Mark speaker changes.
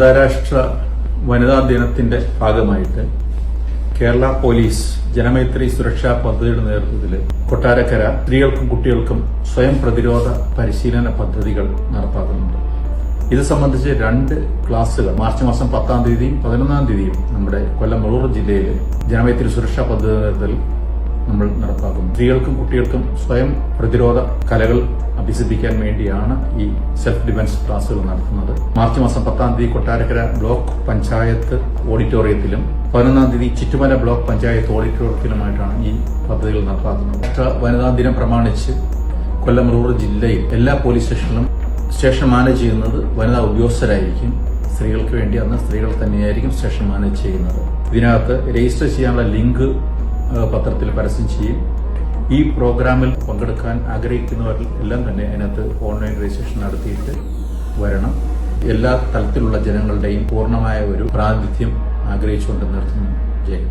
Speaker 1: അന്താരാഷ്ട്ര വനിതാ ദിനത്തിന്റെ ഭാഗമായിട്ട് കേരള പോലീസ് ജനമൈത്രി സുരക്ഷാ പദ്ധതിയുടെ നേതൃത്വത്തിൽ കൊട്ടാരക്കര സ്ത്രീകൾക്കും കുട്ടികൾക്കും സ്വയം പ്രതിരോധ പരിശീലന പദ്ധതികൾ നടപ്പാക്കുന്നുണ്ട്. ഇത് സംബന്ധിച്ച് 2 ക്ലാസുകൾ മാർച്ച് മാസം 10-ാം തീയതിയും 11-ാം തീയതിയും നമ്മുടെ കൊല്ലം മുളൂർ ജില്ലയിൽ ജനമൈത്രി സുരക്ഷാ പദ്ധതി നമ്മൾ നടപ്പാക്കുന്നു. സ്ത്രീകൾക്കും കുട്ടികൾക്കും സ്വയം പ്രതിരോധ കലകൾ അഭ്യസിപ്പിക്കാൻ വേണ്ടിയാണ് ഈ സെൽഫ് ഡിഫൻസ് ക്ലാസുകൾ നടത്തുന്നത്. മാർച്ച് മാസം 10-ാം തീയതി കൊട്ടാരക്കര ബ്ലോക്ക് പഞ്ചായത്ത് ഓഡിറ്റോറിയത്തിലും 11-ാം തീയതി ചിറ്റുമല ബ്ലോക്ക് പഞ്ചായത്ത് ഓഡിറ്റോറിയത്തിലുമായിട്ടാണ് ഈ പദ്ധതികൾ നടപ്പാക്കുന്നത്. വനിതാ ദിനം പ്രമാണിച്ച് കൊല്ലം മുളൂർ ജില്ലയിൽ എല്ലാ പോലീസ് സ്റ്റേഷനിലും സ്റ്റേഷൻ മാനേജ് ചെയ്യുന്നത് വനിതാ ഉദ്യോഗസ്ഥരായിരിക്കും. സ്ത്രീകൾക്ക് വേണ്ടി അന്ന് സ്ത്രീകൾ തന്നെയായിരിക്കും സ്റ്റേഷൻ മാനേജ് ചെയ്യുന്നത്. ഇതിനകത്ത് രജിസ്റ്റർ ചെയ്യാനുള്ള ലിങ്ക് പത്രത്തിൽ പരസ്യം ചെയ്യും. ഈ പ്രോഗ്രാമിൽ പങ്കെടുക്കാൻ ആഗ്രഹിക്കുന്നവരിൽ എല്ലാം തന്നെ അതിനകത്ത് ഓൺലൈൻ രജിസ്ട്രേഷൻ നടത്തിയിട്ട് വരണം. എല്ലാ തലത്തിലുള്ള ജനങ്ങളുടെയും പൂർണ്ണമായ ഒരു പ്രാതിനിധ്യം ആഗ്രഹിച്ചുകൊണ്ട് നിർത്തുന്നു. ജയ്.